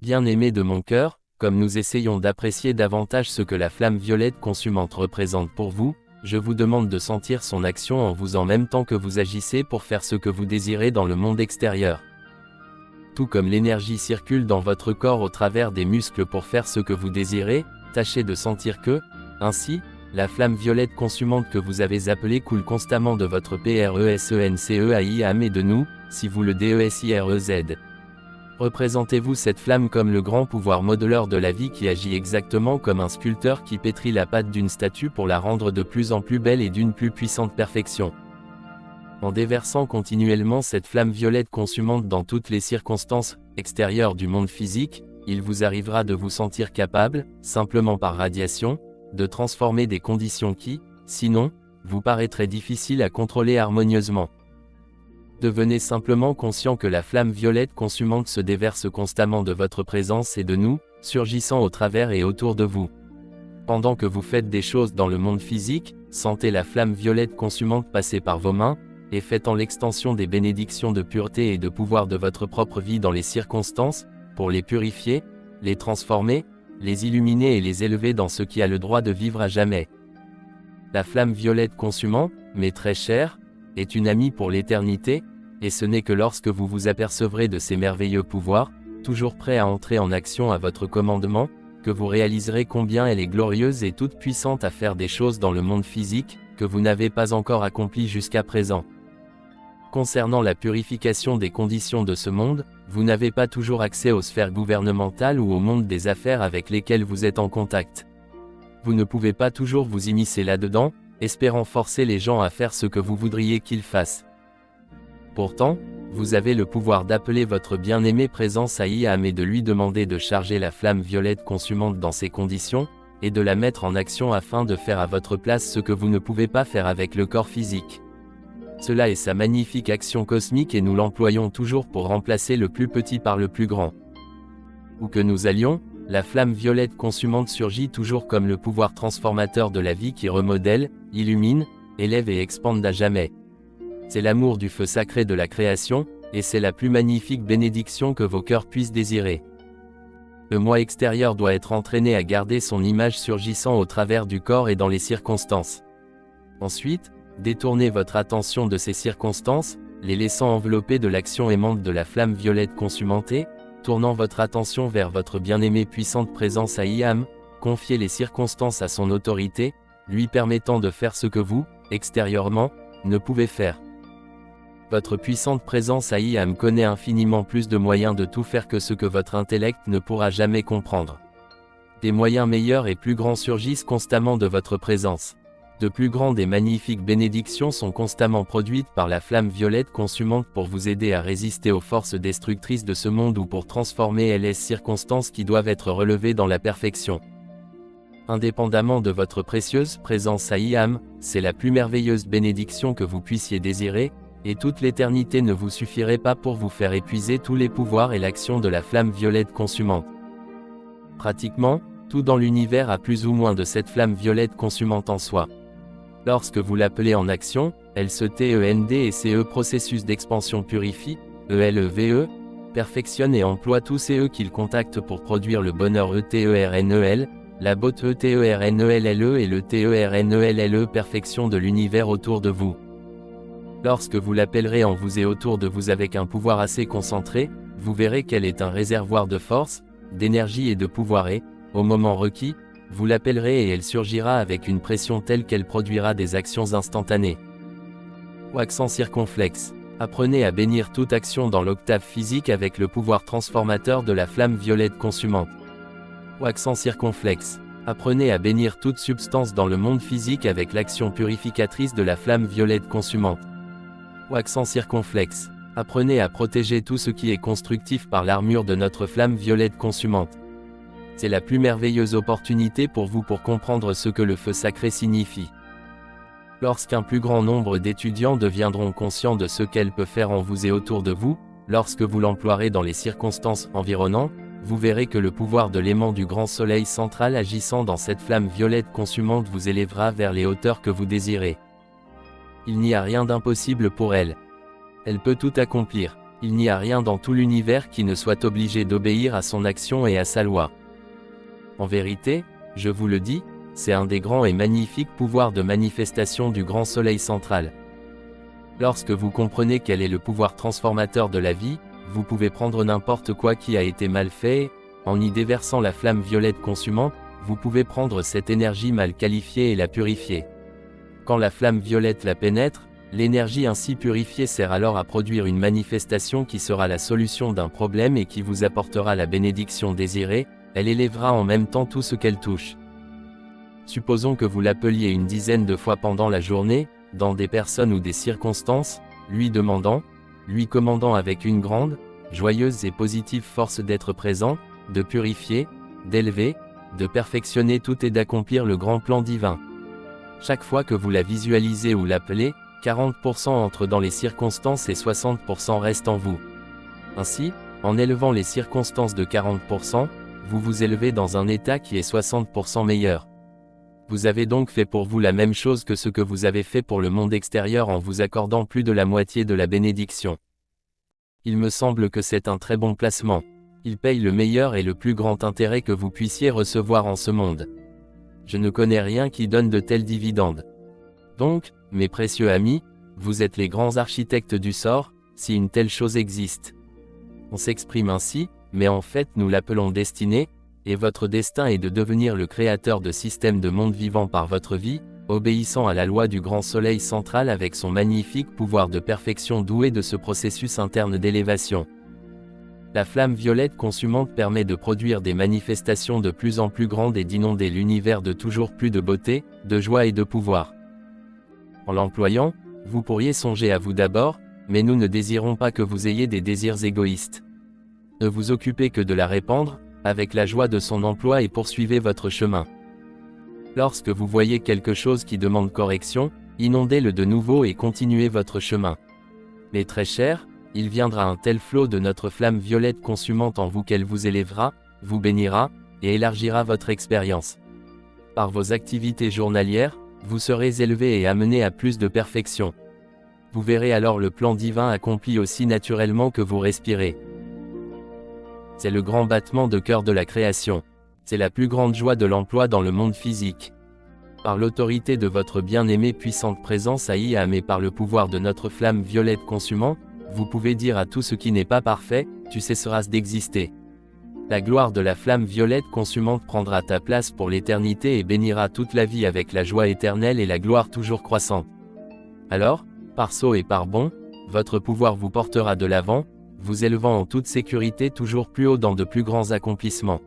Bien-aimés de mon cœur, comme nous essayons d'apprécier davantage ce que la flamme violette consumante représente pour vous, je vous demande de sentir son action en vous en même temps que vous agissez pour faire ce que vous désirez dans le monde extérieur. Tout comme l'énergie circule dans votre corps au travers des muscles pour faire ce que vous désirez, tâchez de sentir que, ainsi, la flamme violette consumante que vous avez appelée coule constamment de votre presence et de nous, si vous le desirez. Représentez-vous cette flamme comme le grand pouvoir modeleur de la vie qui agit exactement comme un sculpteur qui pétrit la pâte d'une statue pour la rendre de plus en plus belle et d'une plus puissante perfection. En déversant continuellement cette flamme violette consumante dans toutes les circonstances extérieures du monde physique, il vous arrivera de vous sentir capable, simplement par radiation, de transformer des conditions qui, sinon, vous paraîtraient difficiles à contrôler harmonieusement. Devenez simplement conscient que la flamme violette consumante se déverse constamment de votre présence et de nous, surgissant au travers et autour de vous. Pendant que vous faites des choses dans le monde physique, sentez la flamme violette consumante passer par vos mains, et faites en l'extension des bénédictions de pureté et de pouvoir de votre propre vie dans les circonstances, pour les purifier, les transformer, les illuminer et les élever dans ce qui a le droit de vivre à jamais. La flamme violette consumante, mais très chère, est une amie pour l'éternité, et ce n'est que lorsque vous vous apercevrez de ces merveilleux pouvoirs, toujours prêts à entrer en action à votre commandement, que vous réaliserez combien elle est glorieuse et toute puissante à faire des choses dans le monde physique, que vous n'avez pas encore accomplies jusqu'à présent. Concernant la purification des conditions de ce monde, vous n'avez pas toujours accès aux sphères gouvernementales ou au monde des affaires avec lesquelles vous êtes en contact. Vous ne pouvez pas toujours vous immiscer là-dedans, espérant forcer les gens à faire ce que vous voudriez qu'ils fassent. Pourtant, vous avez le pouvoir d'appeler votre bien-aimée présence à et de lui demander de charger la flamme violette consumante dans ces conditions, et de la mettre en action afin de faire à votre place ce que vous ne pouvez pas faire avec le corps physique. Cela est sa magnifique action cosmique et nous l'employons toujours pour remplacer le plus petit par le plus grand. Où que nous allions, la flamme violette consumante surgit toujours comme le pouvoir transformateur de la vie qui remodèle, illumine, élève et expande à jamais. C'est l'amour du feu sacré de la création, et c'est la plus magnifique bénédiction que vos cœurs puissent désirer. Le moi extérieur doit être entraîné à garder son image surgissant au travers du corps et dans les circonstances. Ensuite, détournez votre attention de ces circonstances, les laissant envelopper de l'action aimante de la flamme violette consumentée, tournant votre attention vers votre bien-aimée puissante présence à confiez les circonstances à son autorité, lui permettant de faire ce que vous, extérieurement, ne pouvez faire. Votre puissante présence à connaît infiniment plus de moyens de tout faire que ce que votre intellect ne pourra jamais comprendre. Des moyens meilleurs et plus grands surgissent constamment de votre présence. De plus grandes et magnifiques bénédictions sont constamment produites par la flamme violette consumante pour vous aider à résister aux forces destructrices de ce monde ou pour transformer les circonstances qui doivent être relevées dans la perfection. Indépendamment de votre précieuse présence à c'est la plus merveilleuse bénédiction que vous puissiez désirer, et toute l'éternité ne vous suffirait pas pour vous faire épuiser tous les pouvoirs et l'action de la flamme violette consumante. Pratiquement, tout dans l'univers a plus ou moins de cette flamme violette consumante en soi. Lorsque vous l'appelez en action, elle se tend et ce processus d'expansion purifie, perfectionne et emploie tous ces qu'il contacte pour produire le bonheur ternel, la beauté ternelle et le ternelle perfection de l'univers autour de vous. Lorsque vous l'appellerez en vous et autour de vous avec un pouvoir assez concentré, vous verrez qu'elle est un réservoir de force, d'énergie et de pouvoir et, au moment requis, vous l'appellerez et elle surgira avec une pression telle qu'elle produira des actions instantanées. Ou accent circonflexe. Apprenez à bénir toute action dans l'octave physique avec le pouvoir transformateur de la flamme violette consumante. Ou accent circonflexe. Apprenez à bénir toute substance dans le monde physique avec l'action purificatrice de la flamme violette consumante. Ou accent circonflexe. Apprenez à protéger tout ce qui est constructif par l'armure de notre flamme violette consumante. C'est la plus merveilleuse opportunité pour vous pour comprendre ce que le feu sacré signifie. Lorsqu'un plus grand nombre d'étudiants deviendront conscients de ce qu'elle peut faire en vous et autour de vous, lorsque vous l'emploierez dans les circonstances environnantes, vous verrez que le pouvoir de l'aimant du grand soleil central agissant dans cette flamme violette consumante vous élèvera vers les hauteurs que vous désirez. Il n'y a rien d'impossible pour elle. Elle peut tout accomplir. Il n'y a rien dans tout l'univers qui ne soit obligé d'obéir à son action et à sa loi. En vérité, je vous le dis, c'est un des grands et magnifiques pouvoirs de manifestation du grand soleil central. Lorsque vous comprenez quel est le pouvoir transformateur de la vie, vous pouvez prendre n'importe quoi qui a été mal fait, et, en y déversant la flamme violette consumante, vous pouvez prendre cette énergie mal qualifiée et la purifier. Quand la flamme violette la pénètre, l'énergie ainsi purifiée sert alors à produire une manifestation qui sera la solution d'un problème et qui vous apportera la bénédiction désirée, elle élèvera en même temps tout ce qu'elle touche. Supposons que vous l'appeliez une dizaine de fois pendant la journée, dans des personnes ou des circonstances, lui commandant avec une grande, joyeuse et positive force d'être présent, de purifier, d'élever, de perfectionner tout et d'accomplir le grand plan divin. Chaque fois que vous la visualisez ou l'appelez, 40% entre dans les circonstances et 60% reste en vous. Ainsi, en élevant les circonstances de 40%, vous vous élevez dans un état qui est 60% meilleur. Vous avez donc fait pour vous la même chose que ce que vous avez fait pour le monde extérieur en vous accordant plus de la moitié de la bénédiction. Il me semble que c'est un très bon placement. Il paye le meilleur et le plus grand intérêt que vous puissiez recevoir en ce monde. Je ne connais rien qui donne de tels dividendes. Donc, mes précieux amis, vous êtes les grands architectes du sort, si une telle chose existe. On s'exprime ainsi, mais en fait nous l'appelons destinée, et votre destin est de devenir le créateur de systèmes de monde vivant par votre vie, obéissant à la loi du grand soleil central avec son magnifique pouvoir de perfection doué de ce processus interne d'élévation. La flamme violette consumante permet de produire des manifestations de plus en plus grandes et d'inonder l'univers de toujours plus de beauté, de joie et de pouvoir. En l'employant, vous pourriez songer à vous d'abord, mais nous ne désirons pas que vous ayez des désirs égoïstes. Ne vous occupez que de la répandre, avec la joie de son emploi et poursuivez votre chemin. Lorsque vous voyez quelque chose qui demande correction, inondez-le de nouveau et continuez votre chemin. Mais très cher, il viendra un tel flot de notre flamme violette consumante en vous qu'elle vous élèvera, vous bénira, et élargira votre expérience. Par vos activités journalières, vous serez élevé et amené à plus de perfection. Vous verrez alors le plan divin accompli aussi naturellement que vous respirez. C'est le grand battement de cœur de la création. C'est la plus grande joie de l'emploi dans le monde physique. Par l'autorité de votre bien-aimée puissante présence à Iam et par le pouvoir de notre flamme violette consumant, vous pouvez dire à tout ce qui n'est pas parfait, tu cesseras d'exister. La gloire de la flamme violette consumante prendra ta place pour l'éternité et bénira toute la vie avec la joie éternelle et la gloire toujours croissante. Alors, par saut et par bond, votre pouvoir vous portera de l'avant, vous élevant en toute sécurité toujours plus haut dans de plus grands accomplissements.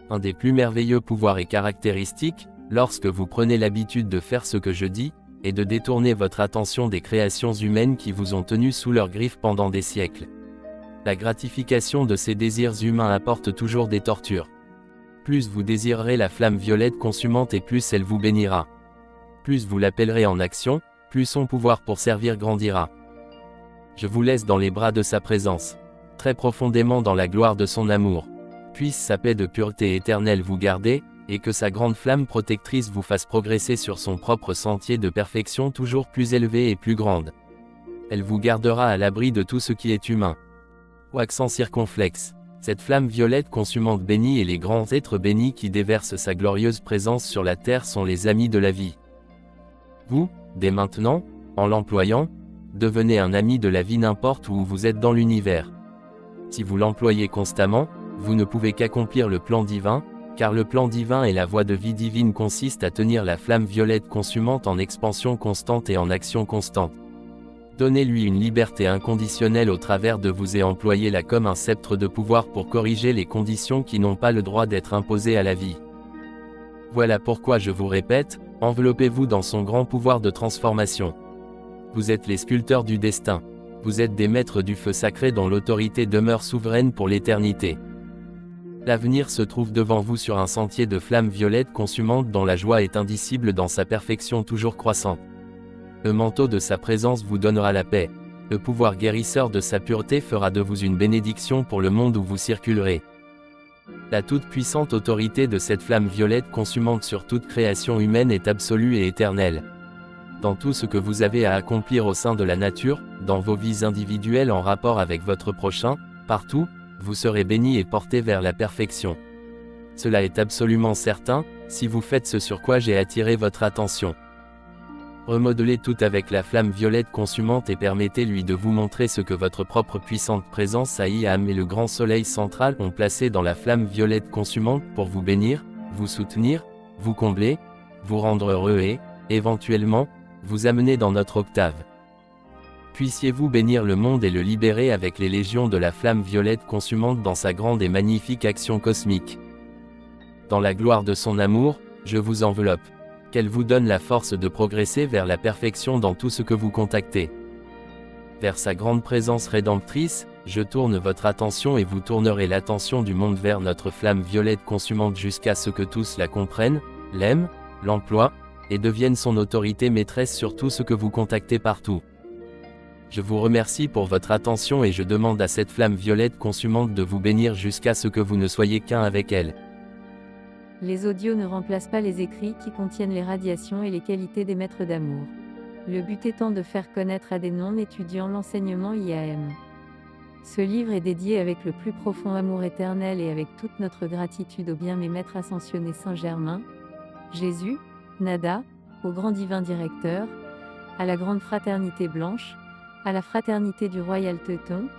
Un des plus merveilleux pouvoirs et caractéristiques, lorsque vous prenez l'habitude de faire ce que je dis, est de détourner votre attention des créations humaines qui vous ont tenu sous leurs griffes pendant des siècles. La gratification de ces désirs humains apporte toujours des tortures. Plus vous désirerez la flamme violette consumante et plus elle vous bénira. Plus vous l'appellerez en action, plus son pouvoir pour servir grandira. Je vous laisse dans les bras de sa présence, très profondément dans la gloire de son amour. Puisse sa paix de pureté éternelle vous garder, et que sa grande flamme protectrice vous fasse progresser sur son propre sentier de perfection toujours plus élevé et plus grande. Elle vous gardera à l'abri de tout ce qui est humain. Au accent circonflexe, cette flamme violette consumante bénie et les grands êtres bénis qui déversent sa glorieuse présence sur la terre sont les amis de la vie. Vous, dès maintenant, en l'employant, devenez un ami de la vie n'importe où vous êtes dans l'univers. Si vous l'employez constamment, vous ne pouvez qu'accomplir le plan divin, car le plan divin et la voie de vie divine consistent à tenir la flamme violette consumante en expansion constante et en action constante. Donnez-lui une liberté inconditionnelle au travers de vous et employez-la comme un sceptre de pouvoir pour corriger les conditions qui n'ont pas le droit d'être imposées à la vie. Voilà pourquoi je vous répète, enveloppez-vous dans son grand pouvoir de transformation. Vous êtes les sculpteurs du destin. Vous êtes des maîtres du feu sacré dont l'autorité demeure souveraine pour l'éternité. L'avenir se trouve devant vous sur un sentier de flammes violettes consumantes dont la joie est indicible dans sa perfection toujours croissante. Le manteau de sa présence vous donnera la paix. Le pouvoir guérisseur de sa pureté fera de vous une bénédiction pour le monde où vous circulerez. La toute-puissante autorité de cette flamme violette consumante sur toute création humaine est absolue et éternelle. Dans tout ce que vous avez à accomplir au sein de la nature, dans vos vies individuelles en rapport avec votre prochain, partout, vous serez bénis et portés vers la perfection. Cela est absolument certain, si vous faites ce sur quoi j'ai attiré votre attention. Remodelez tout avec la flamme violette consumante et permettez-lui de vous montrer ce que votre propre puissante présence Aïam et le grand soleil central ont placé dans la flamme violette consumante pour vous bénir, vous soutenir, vous combler, vous rendre heureux et, éventuellement, vous amener dans notre octave. Puissiez-vous bénir le monde et le libérer avec les légions de la flamme violette consumante dans sa grande et magnifique action cosmique. Dans la gloire de son amour, je vous enveloppe. Qu'elle vous donne la force de progresser vers la perfection dans tout ce que vous contactez. Vers sa grande présence rédemptrice, je tourne votre attention et vous tournerez l'attention du monde vers notre flamme violette consumante jusqu'à ce que tous la comprennent, l'aiment, l'emploient, et deviennent son autorité maîtresse sur tout ce que vous contactez partout. Je vous remercie pour votre attention et je demande à cette flamme violette consumante de vous bénir jusqu'à ce que vous ne soyez qu'un avec elle. Les audios ne remplacent pas les écrits qui contiennent les radiations et les qualités des maîtres d'amour. Le but étant de faire connaître à des non-étudiants l'enseignement IAM. Ce livre est dédié avec le plus profond amour éternel et avec toute notre gratitude au bien mes maîtres ascensionnés Saint-Germain, Jésus, Nada, au grand divin directeur, à la grande fraternité blanche, à la fraternité du Royal Teuton,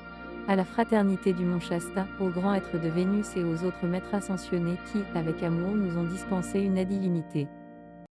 à la fraternité du Mont Shasta, aux grands êtres de Vénus et aux autres maîtres ascensionnés qui, avec amour, nous ont dispensé une aide illimitée.